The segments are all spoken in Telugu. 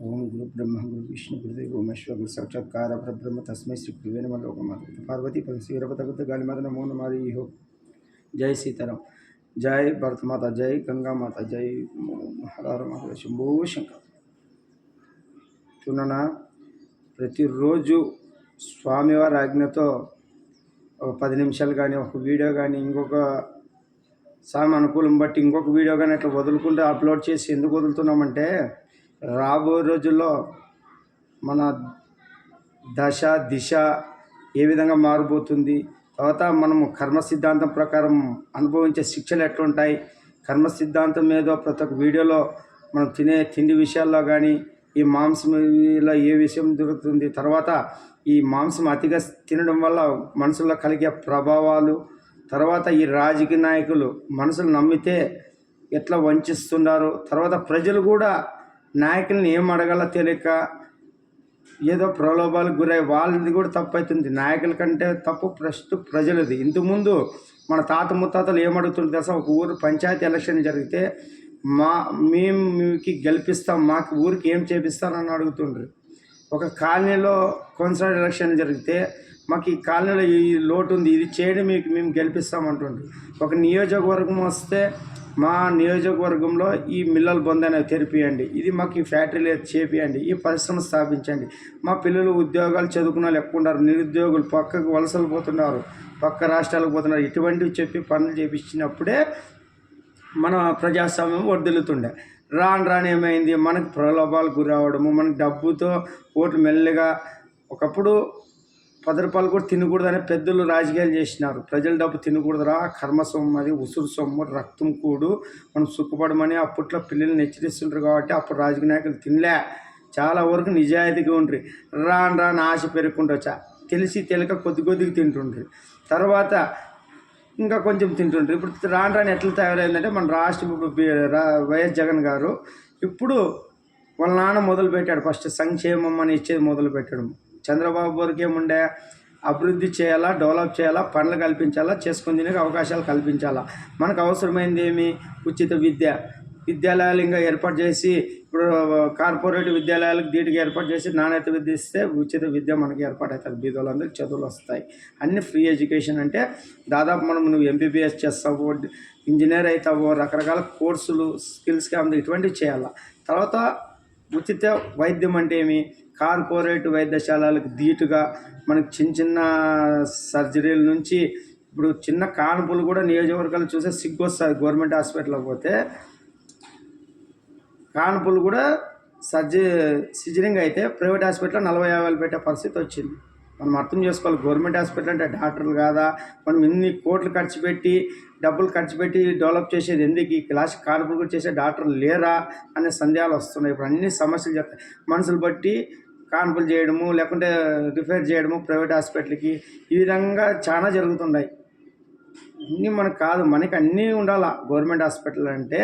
ఓం గురు బ్రహ్మ గురు విష్ణు గురుదేవ మహేశ్వర గురు సాక్షాత్కార పరబ్రహ్మ తస్మై శ్రీ గురువే నమః లోకమాత పార్వతీ పరమేశ్వర వీరభద్రభద్ర గాలిమాత నమో నమారి హో. జై సీతారాం, జై భరతమాత, జై గంగామాత, జై హర మాత, శంభో శంకర్. చూడనా, ప్రతిరోజు స్వామివారి ఆజ్ఞతో ఒక 10 నిమిషాలు కానీ ఒక వీడియో కానీ ఇంకొక స్వామి అనుకూలం బట్టి ఇంకొక వీడియో కానీ అట్లా వదులుకుంటూ అప్లోడ్ చేసి ఎందుకు వదులుతున్నామంటే, రాబోయే రోజుల్లో మన దశ దిశ ఏ విధంగా మారబోతుంది, తర్వాత మనము కర్మ సిద్ధాంతం ప్రకారం అనుభవించే శిక్షలు ఎట్లుంటాయి, కర్మ సిద్ధాంతం మీద ప్రతి ఒక్క వీడియోలో మనం తినే తిండి విషయాల్లో కానీ ఈ మాంసంలో ఏ విషయం దొరుకుతుంది, తర్వాత ఈ మాంసం అతిగా తినడం వల్ల మనుషుల్లో కలిగే ప్రభావాలు, తర్వాత ఈ రాజకీయ నాయకులు మనుషులు నమ్మితే ఎట్లా వంచిస్తున్నారు, తర్వాత ప్రజలు కూడా నాయకుల్ని ఏం అడగాలో తెలియక ఏదో ప్రలోభాలకు గురై వాళ్ళది కూడా తప్పు అవుతుంది. నాయకుల కంటే తప్పు ప్రజలది. ఇంతకుముందు మన తాత ముత్తాతలు ఏమడుగుతుంటే తెలుసా, ఒక ఊరు పంచాయతీ ఎలక్షన్ జరిగితే మేము మీకు గెలిపిస్తాం, మాకు ఊరికి ఏం చేపిస్తారని అడుగుతుండ్రు. ఒక కాలనీలో కౌన్సిలర్ ఎలక్షన్ జరిగితే మాకు ఈ కాలనీలో ఈ లోటు ఉంది, ఇది చేయడం మీకు మేము గెలిపిస్తామంటుండ్రు. ఒక నియోజకవర్గం వస్తే మా నియోజకవర్గంలో ఈ మిల్లలు బంద్ అనేవి తెరిపియండి, ఇది మాకు ఈ ఫ్యాక్టరీలు చేపియండి, ఈ పరిశ్రమ స్థాపించండి, మా పిల్లలు ఉద్యోగాలు చదువుకున్న వాళ్ళు ఎక్కువ ఉన్నారు, నిరుద్యోగులు పక్కకు వలసలు పోతున్నారు, పక్క రాష్ట్రాలకు పోతున్నారు, ఇటువంటివి చెప్పి పనులు చేపించినప్పుడే మన ప్రజాస్వామ్యం వర్ధిల్లుతుండే. రాను ఏమైంది, మనకు ప్రలోభాలకు గురవడము, మనకు డబ్బుతో ఓట్లు మెల్లగా. ఒకప్పుడు 10 రూపాయలు కూడా తినకూడదని పెద్దలు రాజకీయాలు చేసినారు. ప్రజల డబ్బు తినకూడదురా, కర్మ సొమ్ము, అది ఉసురు సొమ్ము, రక్తం కూడు, మనం సుఖపడమని అప్పట్లో పిల్లల్ని హెచ్చరిస్తుంటారు. కాబట్టి అప్పుడు రాజకీయ నాయకులు తినలే, చాలా వరకు నిజాయితీగా ఉండ్రి. రాను ఆశ పెరుగుకుంటా తెలిసి తెలియక కొద్దిగా తింటుండ్రి, తర్వాత ఇంకా కొంచెం తింటుండ్రు. ఇప్పుడు రాను ఎట్లా తయారైందంటే, మన రాష్ట్ర వైఎస్ జగన్ గారు ఇప్పుడు వాళ్ళ నాన్న మొదలుపెట్టాడు. ఫస్ట్ సంక్షేమం అని ఇచ్చేది మొదలుపెట్టడం. చంద్రబాబు వరకు ఏముండే, అభివృద్ధి చేయాలా, డెవలప్ చేయాలా, పనులు కల్పించాలా, చేసుకుని తినే అవకాశాలు కల్పించాలా. మనకు అవసరమైంది ఏమి, ఉచిత విద్యాలయాలు ఇంకా ఏర్పాటు చేసి, ఇప్పుడు కార్పొరేట్ విద్యాలయాలకు ధీటుగా ఏర్పాటు చేసి నాణ్యత విద్య ఇస్తే ఉచిత విద్య మనకి ఏర్పాటు అవుతుంది, బీదోళ్ళందరికీ చదువులు వస్తాయి. అన్ని ఫ్రీ ఎడ్యుకేషన్ అంటే దాదాపు నువ్వు ఎంబీబీఎస్ చేస్తావు, ఇంజనీర్ అవుతావు, రకరకాల కోర్సులు, స్కిల్స్ క్యాంప్ ఇటువంటివి చేయాలా. తర్వాత ఉచిత వైద్యం అంటే ఏమి, కార్పొరేట్ వైద్యశాలలకు ధీటుగా మనకి చిన్న సర్జరీల నుంచి ఇప్పుడు చిన్న కాన్పులు కూడా నియోజకవర్గాలు చూసే సిగ్గు వస్తుంది. గవర్నమెంట్ హాస్పిటల్కి పోతే కాన్పులు కూడా సిజరింగ్ అయితే ప్రైవేట్ హాస్పిటల్లో 40,000 పెట్టే పరిస్థితి వచ్చింది. మనం అర్థం చేసుకోవాలి, గవర్నమెంట్ హాస్పిటల్ అంటే డాక్టర్లు కాదా, మనం ఇన్ని కోట్లు ఖర్చు పెట్టి డబ్బులు ఖర్చు పెట్టి డెవలప్ చేసేది ఎందుకు, ఈ క్లాస్ కాన్పులు కూడా చేసే డాక్టర్లు లేరా అనే సందేహాలు వస్తున్నాయి. ఇప్పుడు అన్ని సమస్యలు చెప్తాయి. మనుషులు బట్టి కాన్పులు చేయడము, లేకుంటే రిఫర్ చేయడము ప్రైవేట్ హాస్పిటల్కి, ఈ విధంగా చాలా జరుగుతున్నాయి. అన్నీ మనకు కాదు, మనకి అన్నీ ఉండాలా. గవర్నమెంట్ హాస్పిటల్ అంటే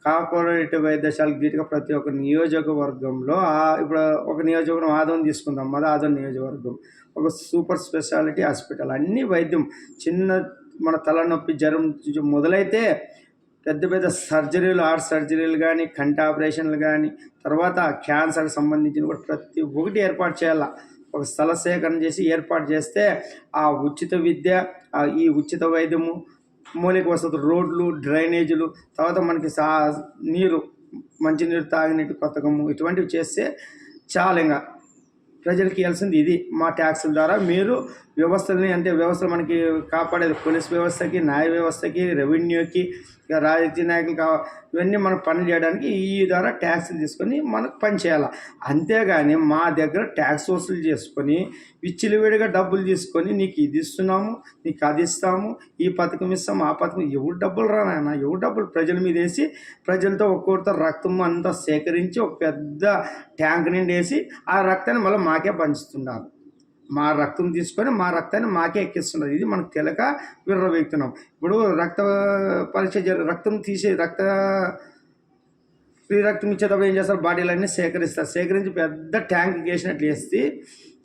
కార్పొరేట్ వైద్యశాలకు ధీటుగా ప్రతి ఒక్క నియోజకవర్గంలో, ఇప్పుడు ఒక నియోజకవర్గం ఆదోని తీసుకుందాం, ఆదోని నియోజకవర్గం ఒక సూపర్ స్పెషాలిటీ హాస్పిటల్, అన్ని వైద్యం. మన తలనొప్పి జ్వరం మొదలైతే పెద్ద పెద్ద సర్జరీలు, హార్ట్ సర్జరీలు కానీ, కంటి ఆపరేషన్లు కానీ, తర్వాత క్యాన్సర్కి సంబంధించిన కూడా ప్రతి ఒక్కటి ఏర్పాటు చేయాలా. ఒక స్థల సేకరణ చేసి ఏర్పాటు చేస్తే ఆ ఉచిత విద్య, ఈ ఉచిత వైద్యము, మౌలిక వసతులు, రోడ్లు, డ్రైనేజీలు, తర్వాత మనకి నీరు, మంచినీరు, తాగినీటి పథకము, ఇటువంటివి చేస్తే చాలా. ఇంకా ప్రజలకు ఇవ్వాల్సింది ఇది. మా ట్యాక్సుల ద్వారా మీరు వ్యవస్థలని, అంటే వ్యవస్థలు మనకి కాపాడేది పోలీస్ వ్యవస్థకి, న్యాయ వ్యవస్థకి, రెవెన్యూకి, రాజకీయ నాయకులు ఇవన్నీ మనం పనులు చేయడానికి ఈ ద్వారా ట్యాక్సులు తీసుకొని మనకు పని చేయాలి. అంతేగాని మా దగ్గర ట్యాక్స్ వసూలు చేసుకొని విచ్చిలివిడిగా డబ్బులు తీసుకొని నీకు ఇది ఇస్తున్నాము, నీకు అది ఇస్తాము, ఈ పథకం ఇస్తాము, ఆ పథకం, ఎవరు డబ్బులు రానాయన, ఎవరు డబ్బులు ప్రజల మీద వేసి ప్రజలతో ఒక్కొక్కరితో రక్తం అంతా సేకరించి ఒక పెద్ద ట్యాంక్ నిండి వేసి ఆ రక్తాన్ని మళ్ళీ మాకే పంచుతున్నారు. మా రక్తం తీసుకొని మా రక్తాన్ని మాకే ఎక్కిస్తున్నారు. ఇది మనకు తెలియక విర్రవీగుతున్నాం. ఇప్పుడు రక్త పరీక్ష రక్తం తీసే ఫ్రీ రక్తం ఇచ్చేటప్పుడు ఏం చేస్తారు, బాడీలన్నీ సేకరించి పెద్ద ట్యాంక్ వేసినట్లు వేసి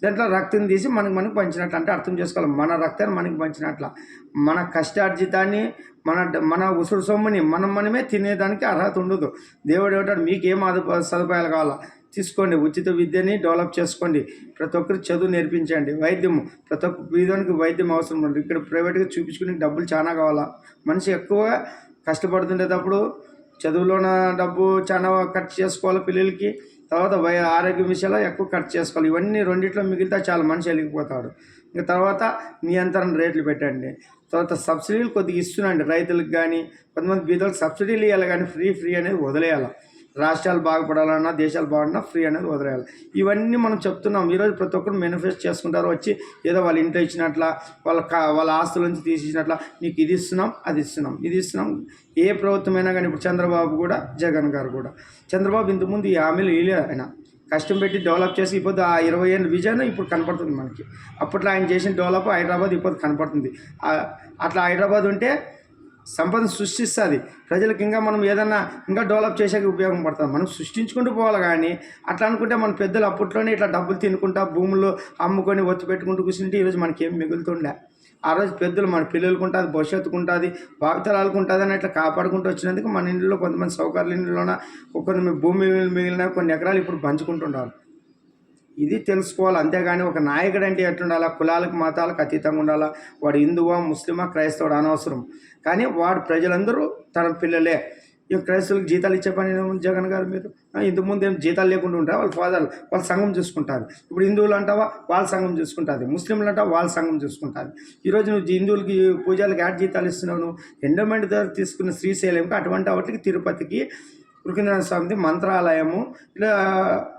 దాంట్లో రక్తం తీసి మనకు పంచినట్లు. అంటే అర్థం చేసుకోవాలి, మన రక్తాన్ని మనకి పంచినట్ల. మన కష్టార్జితాన్ని మన ఉసురు సొమ్ముని మనమే తినేదానికి అర్హత ఉండదు. దేవుడు ఏమంటాడు, మీకు ఏం సదుపాయాలు కావాలా తీసుకోండి, ఉచిత విద్యని డెవలప్ చేసుకోండి, ప్రతి ఒక్కరికి చదువు నేర్పించండి, వైద్యము ప్రతి ఒక్క వీధానికి వైద్యం అవసరం ఉంది. ఇక్కడ ప్రైవేట్గా చూపించుకునే డబ్బులు చాలా కావాలా. మనిషి ఎక్కువగా కష్టపడుతుండేటప్పుడు చదువులోన డబ్బు చాలా ఖర్చు చేసుకోవాలి పిల్లలకి, తర్వాత ఆరోగ్య విషయాల్లో ఎక్కువ ఖర్చు చేసుకోవాలి. ఇవన్నీ రెండిట్లో మిగిలితే చాలా మనిషి వెళ్ళిపోతాడు. ఇంకా తర్వాత నియంత్రణ రేట్లు పెట్టండి. తర్వాత సబ్సిడీలు కొద్దిగా ఇస్తున్నాండి రైతులకు కానీ, కొంతమంది బీదలకు సబ్సిడీలు ఇవ్వాలి, కానీ ఫ్రీ అనేది వదిలేయాలి. రాష్ట్రాలు బాగుపడాలన్నా దేశాలు బాగున్నా ఫ్రీ అనేది వదిలేయాలి. ఇవన్నీ మనం చెప్తున్నాం. ఈరోజు ప్రతి ఒక్కరు మేనిఫెస్ట్ చేసుకుంటారు, వచ్చి ఏదో వాళ్ళ ఇంట్లో ఇచ్చినట్ల, వాళ్ళ ఆస్తుల నుంచి తీసిచ్చినట్ల, నీకు ఇది ఇస్తున్నాం, అది ఇస్తున్నాం, ఇది ఇస్తున్నాం. ఏ ప్రభుత్వమైనా కానీ, ఇప్పుడు చంద్రబాబు కూడా, జగన్ గారు కూడా, చంద్రబాబు ఇంతకుముందు ఈ హామీలు వేయలేదు. ఆయన కష్టం పెట్టి డెవలప్ చేసి ఇప్పుడు ఆ 20 ఏళ్ళ విజన్ ఇప్పుడు కనపడుతుంది మనకి. అప్పట్లో ఆయన చేసిన డెవలప్ హైదరాబాద్ ఇప్పుడు కనపడుతుంది. అట్లా హైదరాబాద్ ఉంటే సంపద సృష్టిస్తుంది ప్రజలకు. ఇంకా మనం ఏదన్నా ఇంకా డెవలప్ చేసేకి ఉపయోగం పడుతుంది. మనం సృష్టించుకుంటూ పోవాలి. కానీ అట్లా అనుకుంటే మన పెద్దలు అప్పట్లోనే ఇట్లా డబ్బులు తినుకుంటా భూములు అమ్ముకొని ఒత్తి పెట్టుకుంటూ కూర్చుంటే ఈరోజు మనకి ఏం మిగులుతుండే. ఆ రోజు పెద్దలు మన పిల్లలకు ఉంటుంది, భవిష్యత్తుకు ఉంటుంది, భావితరాలకు ఉంటుంది అని ఇట్లా కాపాడుకుంటూ వచ్చినందుకు మన ఇంట్లో కొంతమంది సౌకర్యాల ఇంట్లోన కొంతమంది భూమి మిగిలిన కొన్ని ఎకరాలు ఇప్పుడు పంచుకుంటుంటారు. ఇది తెలుసుకోవాలి. అంతేగాని ఒక నాయకుడు అంటే ఎట్లుండాలా, కులాలకు మతాలకు అతీతంగా ఉండాలా. వాడు హిందువా ముస్లిమా క్రైస్తవుడు అనవసరం. కానీ వాడు ప్రజలందరూ తన పిల్లలే. ఈ క్రైస్తవులకు జీతాలు ఇచ్చే పని జగన్ గారు మీరు ఇంతకుముందు ఏం జీతాలు లేకుండా ఉంటారు, వాళ్ళ ఫాదర్లు వాళ్ళ సంఘం చూసుకుంటారు. ఇప్పుడు హిందువులు అంటావా వాళ్ళ సంఘం చూసుకుంటుంది, ముస్లింలు అంటావా వాళ్ళ సంఘం చూసుకుంటుంది. ఈరోజు నువ్వు హిందువులకి పూజలకు యాడ్ జీతాలు ఇస్తున్నావు. నువ్వు ఎండోమెంట్ ద్వారా తీసుకున్న శ్రీశైలంకి అటువంటి వాటికి తిరుపతికి వృకింద్రనాథ స్వామి మంత్రాలయము ఇలా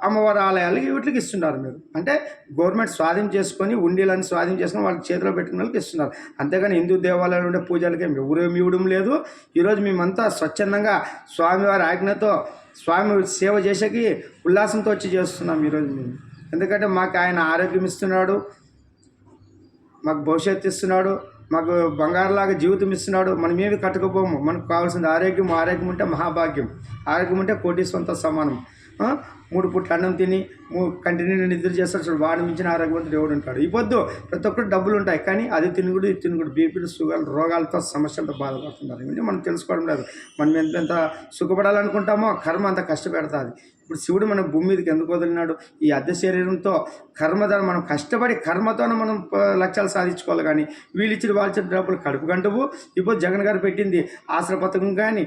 అమ్మవారి ఆలయాలకి వీటికి ఇస్తున్నారు మీరు. అంటే గవర్నమెంట్ స్వాధీనం చేసుకొని ఉండీలని స్వాధీనం చేసుకొని వాళ్ళ చేతిలో పెట్టుకున్న వాళ్ళకి ఇస్తున్నారు. అంతేగాని హిందూ దేవాలయాలు ఉండే పూజలకి ఎవరేమి ఇవ్వడం లేదు. ఈరోజు మేమంతా స్వచ్ఛందంగా స్వామివారి ఆజ్ఞతో స్వామి సేవ చేసేకి ఉల్లాసంతో వచ్చి చేస్తున్నాం ఈరోజు మేము. ఎందుకంటే మాకు ఆయన ఆరోగ్యం ఇస్తున్నాడు, మాకు భవిష్యత్తు ఇస్తున్నాడు, మాకు బంగారులాగా జీవితం ఇస్తున్నాడు. మనం ఏమి కట్టుకోపోము. మనకు కావాల్సింది ఆరోగ్యం. ఆరోగ్యం ఉంటే మహాభాగ్యం. ఆరోగ్యం ఉంటే కోటీశ్వరంతో సమానం. 3 పూట్ల అన్నం తిని కంటిన్యూ నిద్ర చేస్తాడు చూడు, వాడిని మించిన ఆరోగ్యవంతుడు ఎవడు ఉంటాడు. ఈ పొద్దు ప్రతి ఒక్కరు డబ్బులు ఉంటాయి, కానీ అది తినుగుడు ఇది తినుగుడు బీపీలు షుగర్లు రోగాలతో సమస్యలతో బాధపడుతున్నారు. ఇవన్నీ మనం తెలుసుకోవడం లేదు. మనం ఎంత సుఖపడాలనుకుంటామో కర్మ అంత కష్టపెడతాది. ఇప్పుడు శివుడు మన భూమి మీదకి ఎందుకు వదిలినాడు? ఈ అద్దె శరీరంతో కర్మతో మనం కష్టపడి కర్మతోనే మనం లక్ష్యాలు సాధించుకోవాలి. కానీ వీళ్ళిచ్చిన వాళ్ళిచ్చిన డబ్బులు కడుపు గంటవు. ఇప్పుడు జగన్ గారు పెట్టింది ఆశ్ర పథకం కానీ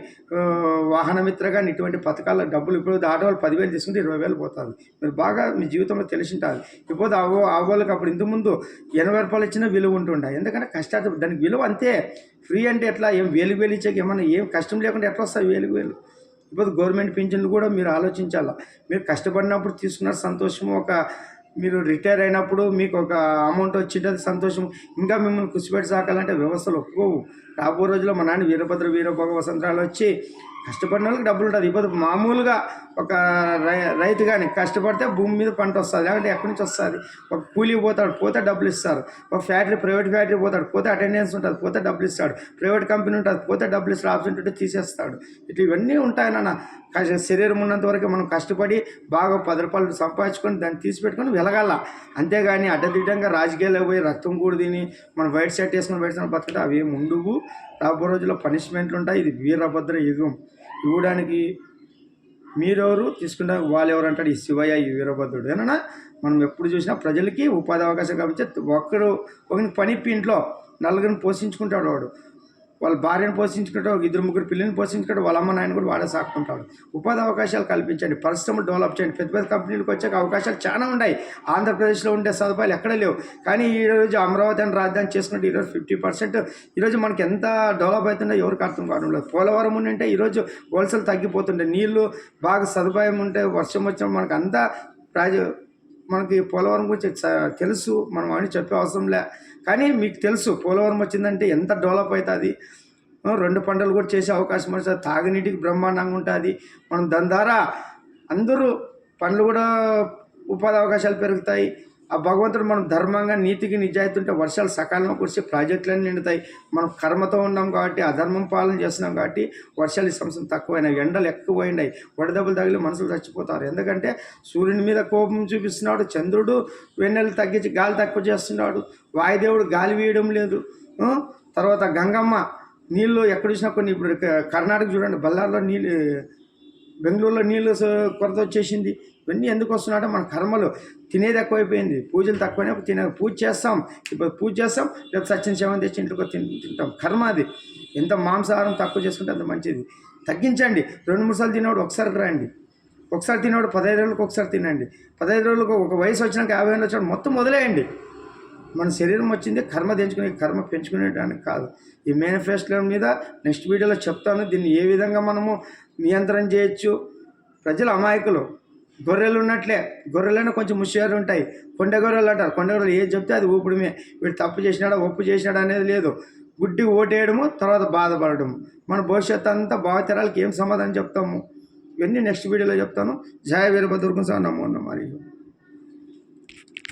వాహనమిత్ర కానీ ఇటువంటి పథకాల డబ్బులు ఇప్పుడు ఆటోలు 10,000 తీసుకుంటే 20,000 పోతుంది. మీరు బాగా మీ జీవితంలో తెలిసి ఉంటుంది. ఇప్పుడు వాళ్ళకి అప్పుడు ఇంతకుముందు 80 రూపాయలు ఇచ్చినా విలువ ఉంటుండే. ఎందుకంటే కష్టాలు దానికి విలువ అంతే. ఫ్రీ అంటే ఎట్లా ఏం వేలు ఇచ్చాక ఏమన్నా ఏం కష్టం లేకుండా ఎట్లా వస్తాయి వేలు. ఇప్పుడు గవర్నమెంట్ పింఛన్లు కూడా మీరు ఆలోచించాలా. మీరు కష్టపడినప్పుడు తీసుకున్న సంతోషము, మీరు రిటైర్ అయినప్పుడు మీకు ఒక అమౌంట్ వచ్చింది సంతోషం. ఇంకా మిమ్మల్ని కుసిపెట్టి సాకాలంటే వ్యవస్థలు ఒప్పుకోవు. రాబో రోజుల్లో మా నాన్న వీరభద్ర వసంతరాలు వచ్చి కష్టపడిన వాళ్ళకి డబ్బులు ఉంటుంది. ఇప్పుడు మామూలుగా ఒక రైతు కానీ కష్టపడితే భూమి మీద పంట వస్తుంది, లేకపోతే ఎక్కడి నుంచి వస్తుంది? ఒక కూలీ పోతే డబ్బులు ఇస్తారు. ఒక ప్రైవేట్ ఫ్యాక్టరీ పోతే అటెండెన్స్ ఉంటుంది, పోతే డబ్బులు ఇస్తాడు. ప్రైవేట్ కంపెనీ ఉంటుంది, పోతే డబ్బులు ఇస్తాడు. ఆబ్సెంట్ ఉంటే తీసేస్తాడు. ఇట్లా ఇవన్నీ ఉంటాయన్న. శరీరం ఉన్నంత వరకు మనం కష్టపడి బాగా 10 రూపాయలు సంపాదించుకొని దాన్ని తీసిపెట్టుకొని వెలగాల. అంతేగాని అడ్డదిడ్డంగా రాజకీయాల్లో పోయి రక్తం కూడా తిని మనం వైట్ షర్ట్ వేసుకొని బతుకుంటే అవి ఏమి ఉండవు. రాబో రోజుల్లో పనిష్మెంట్లు ఉంటాయి. ఇది వీరభద్ర యుగం. ఇవ్వడానికి మీరెవరు, తీసుకుంటే వాళ్ళు ఎవరు అంటాడు. ఈ శివయ్య, ఈ వీరభద్రుడు ఏమన్నా. మనం ఎప్పుడు చూసినా ప్రజలకి ఉపాధి అవకాశం కాబట్టి ఒకరిని పని ఇంట్లో నలుగురిని పోషించుకుంటాడు. వాడు వాళ్ళ భార్యను పోషించుకుంటాడు, 2-3 పిల్లల్ని పోషించుకుంటాడు, వాళ్ళ అమ్మ నాయన కూడా వాడే సాకుంటాడు. ఉపాధి అవకాశాలు కల్పించండి, పరిశ్రమలు డెవలప్ చేయండి. పెద్ద కంపెనీలకు వచ్చాక అవకాశాలు చాలా ఉన్నాయి. ఆంధ్రప్రదేశ్లో ఉండే సదుపాయాలు ఎక్కడ లేవు. కానీ ఈరోజు అమరావతి అని రాజధాని చేసుకుంటే ఈరోజు 50% ఈరోజు మనకి ఎంత డెవలప్ అవుతుందో ఎవరికి అర్థం కావడం లేదు. పోలవరం ఉంటే ఈరోజు వలసలు తగ్గిపోతుండే. నీళ్లు బాగా సదుపాయం ఉంటే వర్షం వచ్చిన మనకు అంతా మనకి పోలవరం గురించి తెలుసు. మనం అని చెప్పే అవసరం లే. కానీ మీకు తెలుసు పోలవరం వచ్చిందంటే ఎంత డెవలప్ అవుతుంది. 2 పంటలు కూడా చేసే అవకాశం వస్తుంది. తాగునీటికి బ్రహ్మాండంగా ఉంటుంది. మనం దాని ద్వారా అందరూ పండ్లు కూడా ఉపాధి అవకాశాలు పెరుగుతాయి. ఆ భగవంతుడు మనం ధర్మంగా నీతికి నిజాయితీ ఉంటే వర్షాలు సకాలంలో కురిసి ప్రాజెక్టులన్నీ నిండుతాయి. మనం కర్మతో ఉన్నాం కాబట్టి, అధర్మం పాలన చేస్తున్నాం కాబట్టి వర్షాలు ఈ సంవత్సరం తక్కువైనాయి, ఎండలు ఎక్కువైనాయి, వడదెబ్బలు తగిలి మనుషులు చచ్చిపోతారు. ఎందుకంటే సూర్యుని మీద కోపం చూపిస్తున్నాడు, చంద్రుడు వెన్నెలు తగ్గించి గాలి తక్కువ చేస్తున్నాడు, వాయుదేవుడు గాలి వీయడం లేదు. తర్వాత గంగమ్మ నీళ్ళు ఎక్కడ చూసినా కొన్ని, ఇప్పుడు కర్ణాటక చూడండి, బళ్ళార్లో నీళ్ళు, బెంగళూరులో నీళ్ళు కొరత వచ్చేసింది. ఇవన్నీ ఎందుకు వస్తున్నాయంటే మన కర్మలు. తినేది ఎక్కువైపోయింది, పూజలు తక్కువనే, పూజ చేస్తాం, ఇప్పుడు పూజ చేస్తాం, రేపు సత్యం సేవని తెచ్చి ఇంట్లో తింటాం. కర్మ అది. ఎంత మాంసాహారం తక్కువ చేసుకుంటే అంత మంచిది. తగ్గించండి. 2-3 సార్లు తినేవాడు ఒకసారి రండి, ఒకసారి తినేవాడు 15 రోజులకు ఒకసారి తినండి. 15 రోజులకు ఒక వయసు వచ్చినాక 50 ఏళ్ళు వచ్చాడు మొత్తం వదిలేయండి. మన శరీరం వచ్చింది కర్మ తెంచుకునే, కర్మ పెంచుకునేటానికి కాదు. ఈ మేనిఫెస్టో మీద నెక్స్ట్ వీడియోలో చెప్తాను. దీన్ని ఏ విధంగా మనము నియంత్రణ చేయొచ్చు. ప్రజలు అమాయకులు, గొర్రెలు ఉన్నట్లే. గొర్రెలైనా కొంచెం ముషారు ఉంటాయి. కొండ గొర్రెలు అంటారు. కొండ గొర్రెలు ఏది చెప్తే అది ఊపిడమే. వీడు తప్పు చేసినాడా ఒప్పు చేసినాడా అనేది లేదు. గుడ్డి ఓటేయడము, తర్వాత బాధపడము. మన భవిష్యత్తు అంతా భావితరాలకి ఏం సమాధానం చెప్తాము, ఇవన్నీ నెక్స్ట్ వీడియోలో చెప్తాను. జయ వీరభద్ర స్వామి. నమో నమః.